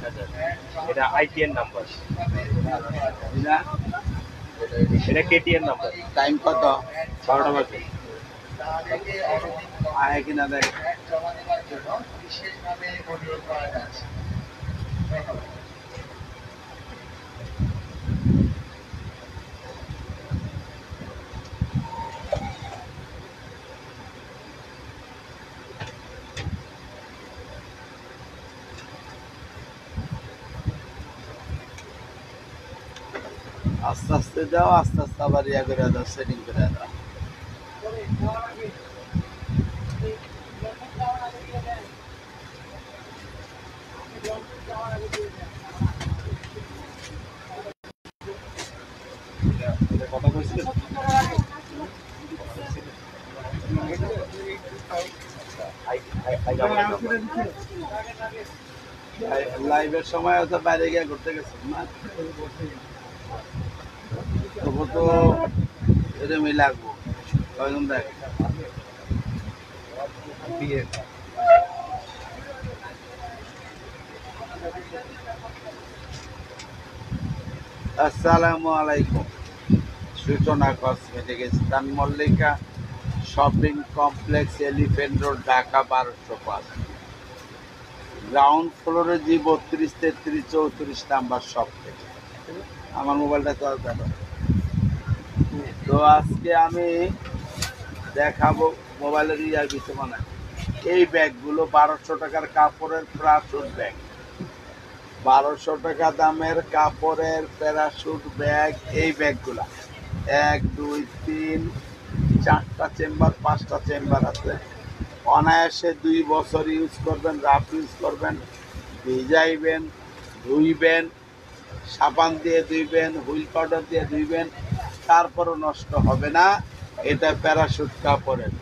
1000 এটা ITN number এটা KTN number time কত 12টা বাজে আয় কিনা দেখ আস্তে আস্তে যাও আস্তে আস্তে আবার ইয়া করে দাও সেটিং করে দাও কথা বলছিলেন লাইভের সময় হয়তো বাইরে গিয়ে ঘুরতে গেছেন না তবু তো এরমই লাগবো কয়জন দেখ আসসালামু আলাইকুম সূচনা কসমেটিক স্থান Mallika shopping complex elephant road Dhaka 1205 ground ফ্লোরে জি 32 33 34 নাম্বার শপ থেকে আমার মোবাইলটা চলতে হবে তো আজকে আমি দেখাবো মোবাইলের ইয়ার কিছু মানে এই ব্যাগগুলো 1200 টাকার কাপড়ের প্যারাশুট ব্যাগ 1200 টাকা দামের কাপড়ের প্যারাশুট ব্যাগ এই ব্যাগগুলা 1 2 3 4টা চেম্বার 5টা চেম্বার আছে অনায়াসে 2 বছর ইউজ করবেন রাফ ইউজ করবেন ভিজাইবেন ধুইবেন সাবান দিয়ে ধুইবেন হুইল পাউডার দিয়ে ধুইবেন তারপরও নষ্ট হবে না এটা প্যারাশুট কাপড়ের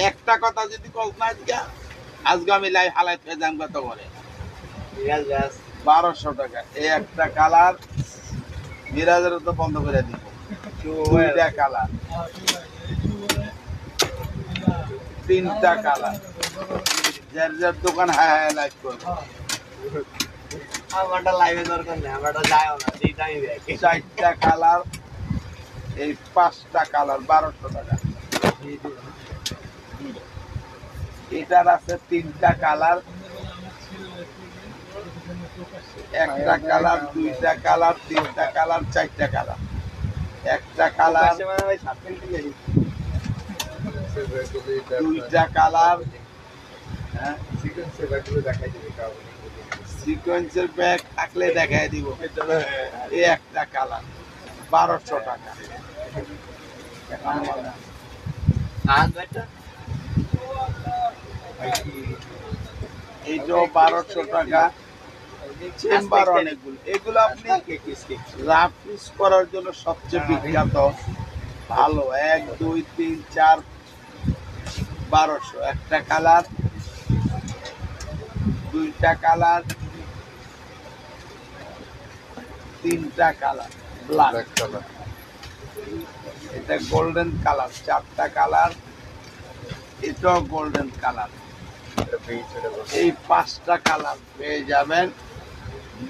একটা কথা যদি কল্পনা আজকে আমি লাই হালাই ফেজাম কত করে 1200 টাকা এই একটা কালার মিরাজের তো বন্ধ করে দিব দুইটা কালার তিনটা কালার যার যার দোকান হ্যাঁ হ্যাঁ লাইভ করবে আমারটা লাইভে দরকার নেই আমারটা যায়ও না যেটাই দেখে 4টা কালার এই 5টা কালার 1200 টাকা এটার আছে 3টা কালার একটা কালার 2টা কালার 3টা কালার 4টা কালার একটা কালার 2টা কালার সিকোয়েন্সের ব্যাগ থাকলে দেখাই দিব এই একটা কালার 1200 টাকা এইটাও 1200 টাকা চেম্বার অনেকগুলো এগুলো আপনি রাফ ইউজ করার জন্য সবচেয়ে বিখ্যাত ভালো 1 2 3 4 1200 একটা কালার 2টা কালার 3টা কালার ব্ল্যাক কালার এটা গোল্ডেন কালার 4টা কালার এটাও গোল্ডেন কালার এই 5টা কালার পেয়ে যাবেন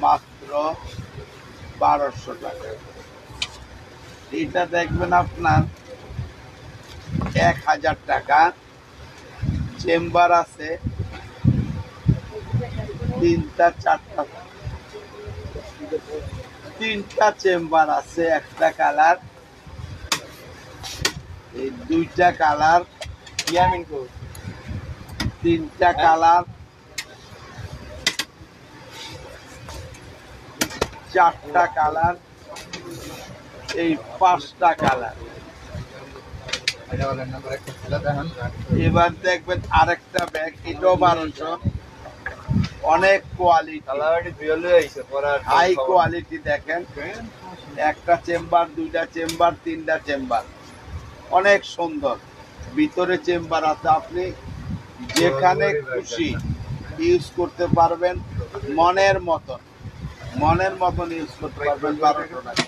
মাত্র 1200 টাকা এটা দেখবেন আপনার 1000 টাকা চেম্বার আছে 3টা চেম্বার আছে একটা কালার এই 2টা কালার 3টা কালার 4টা কালার এই 5টা কালার এবার দেখবেন আরেকটা ব্যাগ এটাও 1200 অনেক কোয়ালিটি হাই কোয়ালিটি দেখেন একটা চেম্বার 2টা চেম্বার 3টা চেম্বার অনেক সুন্দর ভিতরে চেম্বার আছে আপনি যেখানে খুশি ইউজ করতে পারবেন মনের মতন ইউজ করতে পারবেন 1200 টাকা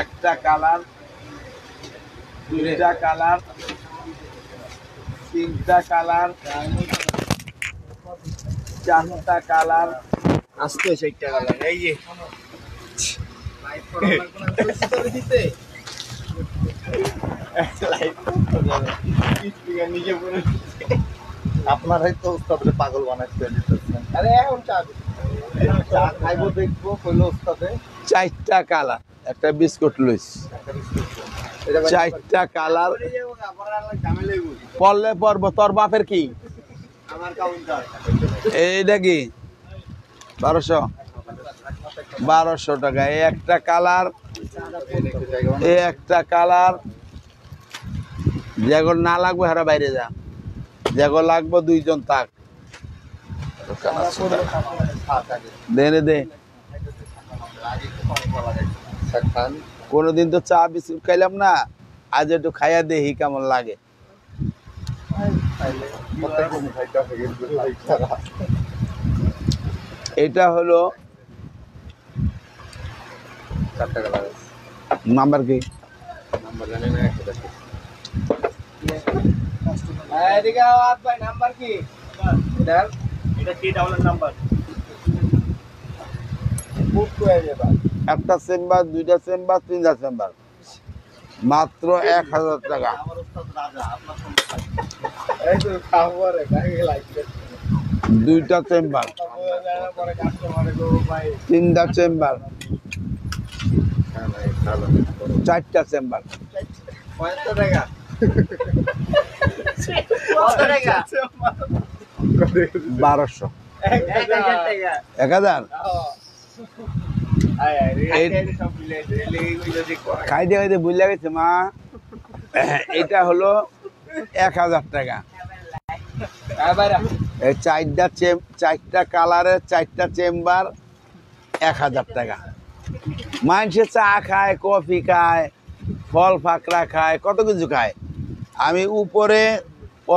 একটা কালার 2টা কালার 3টা কালার চারটা কালার আসতে 60 টাকা লাগে এই যে নিজে বলে আপনারাই তো ওস্তাদরে পাগল বানাইতে দিতেছেন আরে এখন চা খাইবো দেখবো কইলো ওস্তাদে চারটা কালার একটা বিস্কুট লইস চারটা কালার পড়লে পড়বো তোর বাপের কি আমার কাউন্টার এইটা কি 1200 টাকা এই একটা কালার এই একটা কালার যেগুলো না লাগবে হারা বাইরে যা যেগুলো লাগবে দুইজন থাক দে দে কোনদিন তো চা বিস্কুট খাইলাম না আজ একটু খাইয়া দেখি কেমন লাগে এটা হলো নাম্বার কি নাম্বার কি এটা কি ডাউনলোড নাম্বার একটা চেম্বার দুইটা চেম্বার তিনটা চেম্বার মাত্র 1000 টাকা দুইটা চেম্বার তিনটা চেম্বার চারটা চেম্বার 1200 1000 খাইতে খাইতে বুঝলে গেছে মা এটা হলো 1000 টাকা এই চারটা কালারের চারটা চেম্বার 1000 টাকা মানুষে চা খায় কফি খায় ফল ফাকড়া খায় কত কিছু খায় আমি উপরে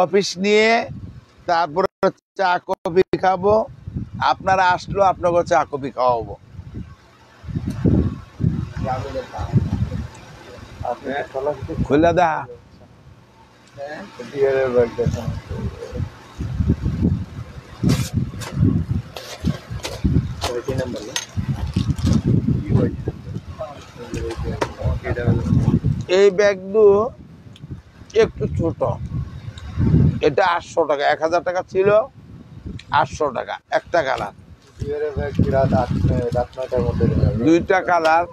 অফিস নিয়ে তারপরে চা কফি খাবো আপনারা আসলো আপনাকে চা কফি খাওয়াবো খুলে দা এই ব্যাগগুলো একটু ছোট এটা 800 টাকা 1000 টাকা ছিল 800 টাকা একটা কালার দুইটা কালার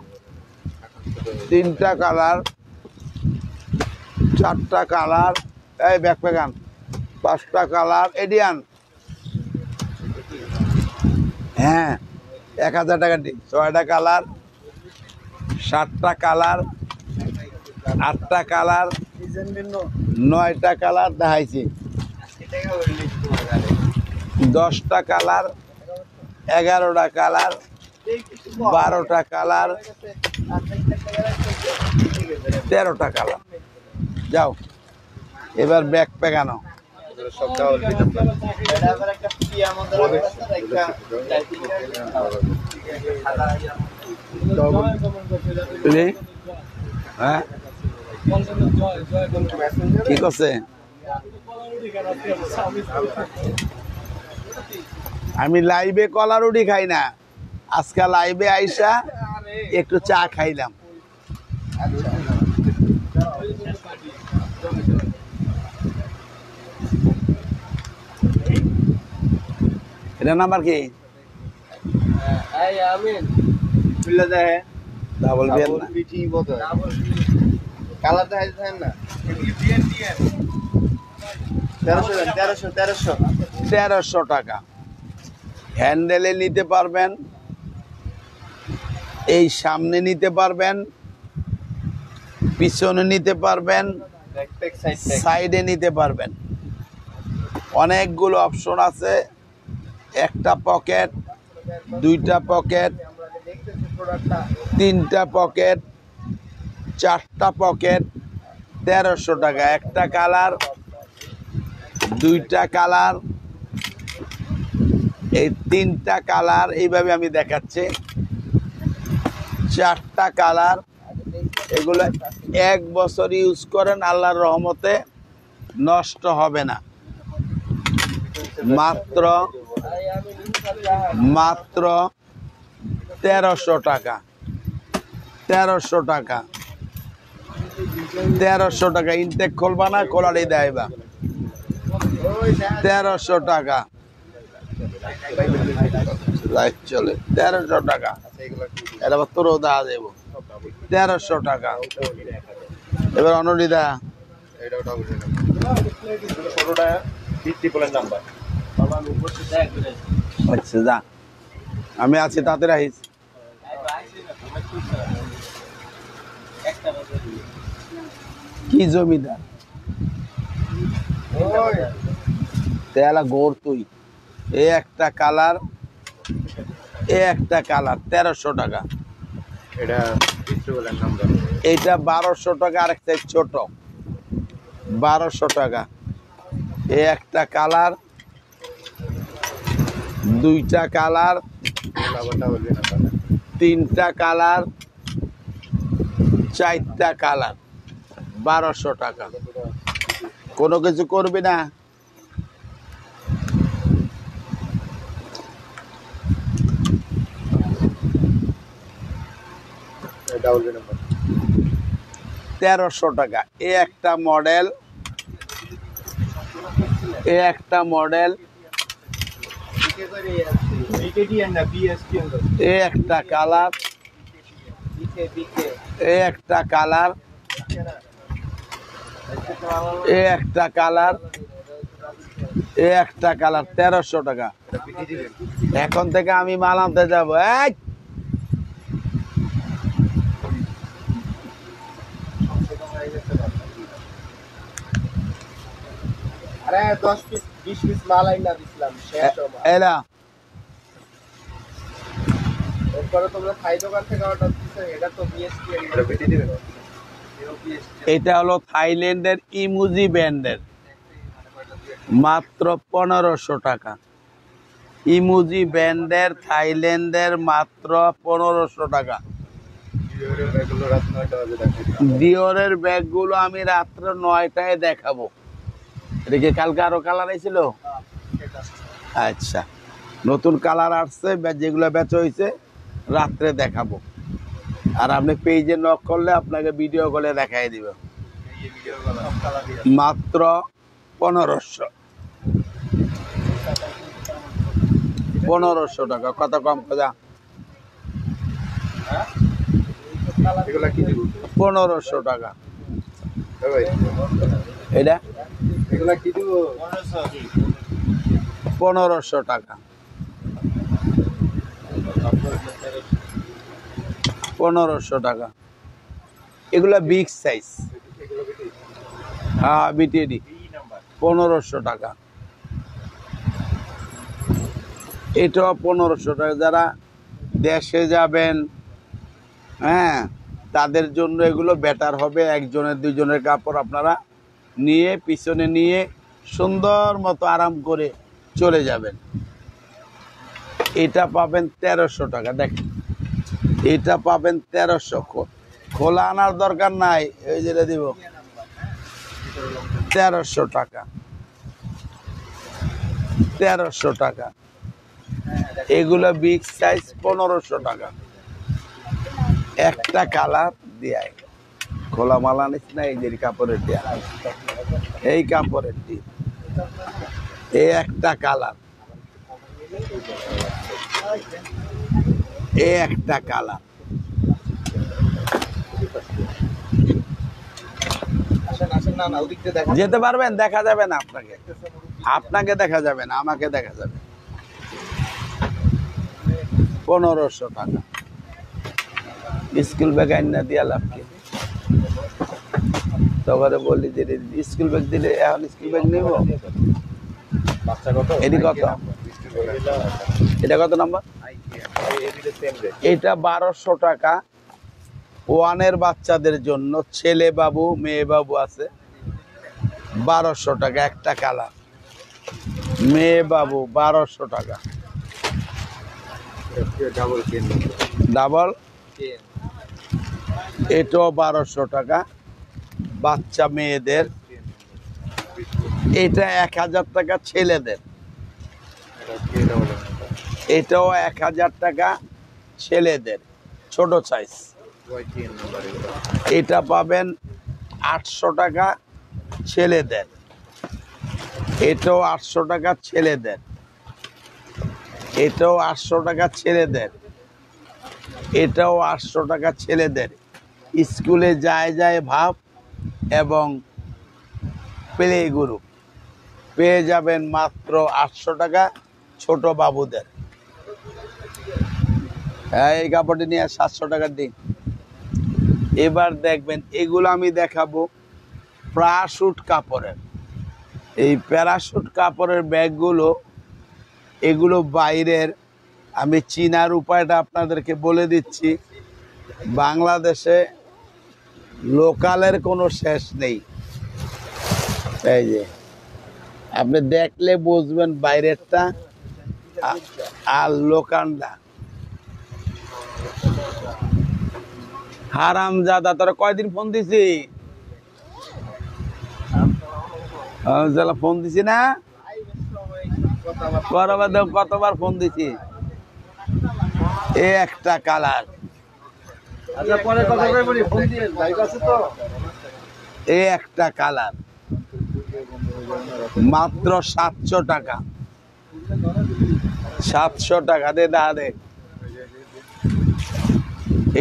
তিনটা কালার চারটা কালার এই ব্যাকপ্যাকান পাঁচটা কালার এডিয়ান হ্যাঁ 1000 টাকা ছয়টা কালার 7টা কালার 8টা কালার 9টা কালার দেখাইছি 10টা কালার 11টা কালার 12টা কালার 13টা কালার যাও এবার ব্যাগ পেগানো হ্যাঁ কি করছে আমি লাইভে কলা রুটি খাই না আজকে লাইভে আইসা একটু চা খাইলাম এটা নাম্বার কি ডাবল বিএন কালার দেখাইছেন না 1300 টাকা হ্যান্ডেলে নিতে পারবেন এই সামনে নিতে পারবেন পিছনে নিতে পারবেন সাইডে নিতে পারবেন অনেকগুলো অপশন আছে একটা পকেট দুইটা পকেট তিনটা পকেট চারটা পকেট 1300 টাকা একটা কালার দুইটা কালার এই তিনটা কালার এইভাবে আমি দেখাচ্ছি চারটা কালার এগুলো 1 বছর ইউজ করেন আল্লাহর রহমতে নষ্ট হবে না মাত্র মাত্র 1300 টাকা। 1300 টাকা। 1300 টাকা। ইনটেক খুলবা না, খোলারই দেয়বা। 1300 টাকা। লাইট চলে। 1300 টাকা। এটা তোরও দেওয়া দেব। 1300 টাকা। এবার অনুরিদা আচ্ছা যা, আমি আছি, তাতে রাখিস। কি জমিদার তেলা গোর তুই। এ একটা কালার, এ একটা কালার 1300 টাকা। এটা এটা 1200 টাকা। আরেকটা ছোট 1200 টাকা। এ একটা কালার, দুইটা কালার, তিনটা কালার, চারটা কালার, 1200 টাকা। কোনো কিছু করবি না? ডাবল বি নাম্বার 1300 টাকা। এ একটা মডেল, এ একটা মডেল, এ একটা কালার, এ একটা কালার, এ একটা কালার, এ একটা কালার 1300 টাকা। এখন থেকে আমি মাল আনতে যাবো। আরে 10 পিস 20 পিস মাল আইনা দিছিলাম শেষ মাল। এলা এরপরে তোমরা থাই দোকান থেকে অর্ডার দিছো, এটা তো বিএসপি এটা বিটি দিবেন। এটা হলো থাইল্যান্ডের ইমুজি ব্র্যান্ডের, মাত্র 1500 টাকা। ইমুজি ব্র্যান্ডের, থাইল্যান্ডের, মাত্র 1500 টাকা। ডিওরের ব্যাগগুলো আমি রাত্র 9টায় দেখাবো। এটা কি কালকে আরো কালার আইছিল? আচ্ছা, নতুন কালার আসছে, যেগুলো বেচা হয়েছে রাত্রে দেখাবো। আর আপনি পেজে নক করলে আপনাকে ভিডিও কলে দেখাই দিব। মাত্র 1500। 1500 টাকা। কত কম কথা? 1500 টাকা। এটা এগুলা কি দিব? 1500 টাকা। 1500 টাকা। এগুলা বিগ সাইজ। হ্যাঁ, বিটিডি 1500 টাকা। এটাও 1500 টাকা। যারা দেশে যাবেন, হ্যাঁ, তাদের জন্য এগুলো বেটার হবে। একজনের দুইজনের কাপড় আপনারা নিয়ে পিছনে নিয়ে সুন্দর মতো আরাম করে চলে যাবেন। এটা পাবেন 1300 টাকা। দেখেন, এটা পাবেন 1300। খোলা আনার দরকার নাই, এই যেটা দিব 1300 টাকা। 1300 টাকা। এগুলো বিগ সাইজ 1500 টাকা। একটা কালার দিয়ে খোলা মাল আনিস না, এই যে কাপড়ের দিয়া, এই কাপড়ের দিয়ে এই একটা কালার, এই একটা কালার। যেতে পারবেন? দেখা যাবে না আপনাকে, আপনাকে দেখা যাবে না, আমাকে দেখা যাবে। 1500 টাকা। স্কুল ব্যাগ আইনা দিয়া লাভ কি? তবে বললি যে স্কুল ব্যাগ দিলে এখন স্কুল ব্যাগ নেব। এটি কত? এটা কত নাম্বার? এটা 1200 টাকা। ওয়ানের বাচ্চাদের জন্য, ছেলে বাবু মেয়ে বাবু আছে। 1200 টাকা একটা কালার। মেয়ে বাবু 1200 টাকা। ডাবল, এটাও 1200 টাকা। বাচ্চা মেয়েদের। এটা 1000 টাকা ছেলেদের। এটাও 1000 টাকা ছেলেদের ছোট সাইজ। এটা পাবেন 800 টাকা ছেলেদের। এটাও 800 টাকা ছেলেদের। এটাও 800 টাকা ছেলেদের। এটাও 800 টাকা ছেলেদের। স্কুলে যায় যায় ভাব এবং প্লে গ্রুপ পেয়ে যাবেন মাত্র 800 টাকা ছোট বাবুদের। এই কাপড়টি নিয়ে 700 টাকার দিন। এবার দেখবেন এগুলো আমি দেখাবো প্যারাশুট কাপড়ের। এই প্যারাশুট কাপড়ের ব্যাগগুলো এগুলো বাইরের। আমি চিনার উপায়টা আপনাদেরকে বলে দিচ্ছি। বাংলাদেশে লোকালের কোনো শেষ নেই। এই যে আপনি দেখলে বুঝবেন বাইরেরটা আর লোকালটা। হারামজাদা তোরা কয়দিন ফোন দিছি? ফোন দিছি না? কতবার ফোন দিছি? একটা কালার একটা কালার মাত্র 700 টাকা। 700 টাকা দে দে।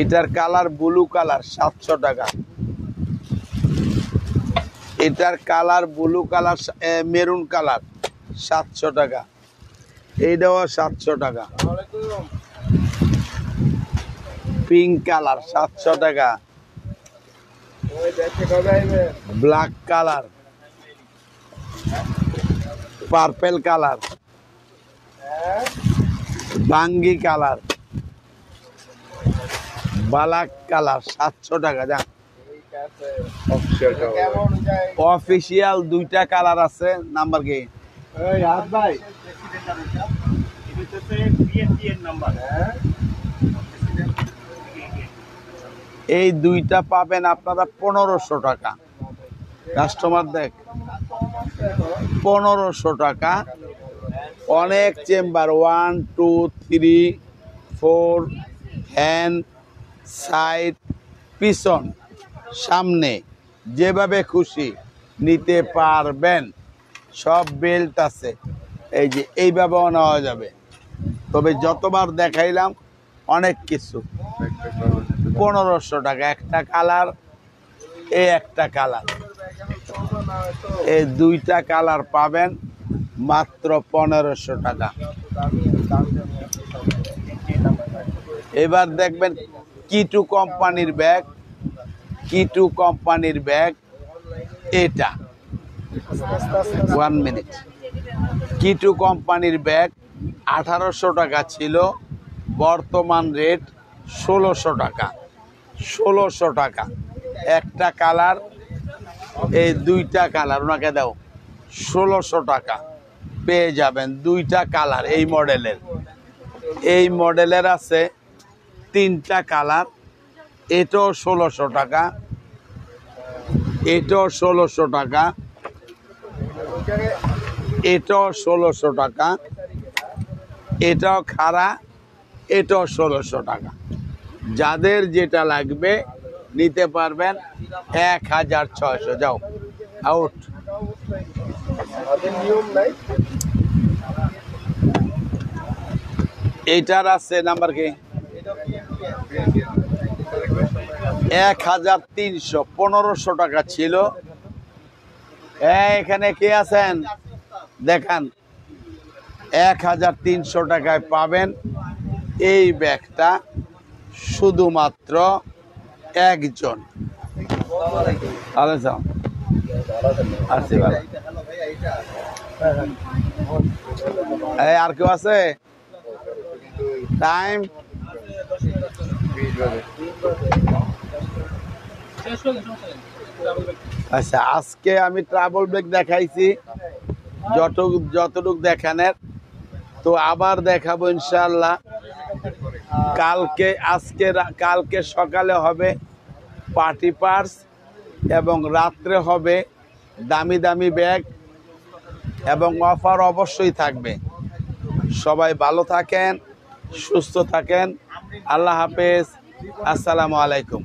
এটার কালার ব্লু কালার 700 টাকা। এটার colour blue colour maroon colour 700 টাকা। এইটাও 700 টাকা। পিঙ্ক কালার 700 টাকা। ব্ল্যাক কালার, পার্পেল কালার, বাঙ্গি কালার, ব্ল্যাক কালার 700 টাকা। যা অফিসিয়াল 2টা কালার আছে। নাম্বার কি ভাই? এই 2টা পাবেন আপনারা 1500 টাকা। কাস্টমার দেখ 1500 টাকা। অনেক চেম্বার 1 2 3 4 হ্যান্ড সাইড পিছন সামনে যেভাবে খুশি নিতে পারবেন। সব বেল্ট আছে। এই যে এইভাবেও নেওয়া যাবে। তবে যতবার দেখাইলাম অনেক কিছু। 1500 টাকা একটা কালার। এই একটা কালার। এই 2টা কালার পাবেন মাত্র 1500 টাকা। এবার দেখবেন কিটু কোম্পানির ব্যাগ। কিটু কোম্পানির ব্যাগ এটা 1 মিনিট। কিটু কোম্পানির ব্যাগ 1800 টাকা ছিল, বর্তমান রেট 1600 টাকা। 1600 টাকা একটা কালার। এই 2টা কালার ওনাকে দাও। 1600 টাকা পেয়ে যাবেন 2টা কালার। এই মডেলের আছে 3টা কালার। এটাও 1600 টাকা। এটাও 1600 টাকা। এটাও 1600 টাকা। এটাও খাড়া। এটাও 1600 টাকা। যাদের যেটা লাগবে নিতে পারবেন 1600। যাও আউট। এইটার আছে নাম্বার কি? 1300। 1500 টাকা ছিল। এখানে কে আছেন দেখান। 1300 টাকায় পাবেন এই ব্যাগটা শুধুমাত্র একজন। আর কেউ আছে? টাইম আচ্ছা, আজকে আমি ট্রাভেল ব্যাগ দেখাইছি যতটুক দেখানোর। তো আবার দেখাবো ইনশাআল্লাহ কালকে সকালে হবে পার্টি পার্স এবং রাত্রে হবে দামি দামি ব্যাগ এবং অফার অবশ্যই থাকবে। সবাই ভালো থাকেন, সুস্থ থাকেন। আল্লাহ হাফেজ, আসসালামু আলাইকুম।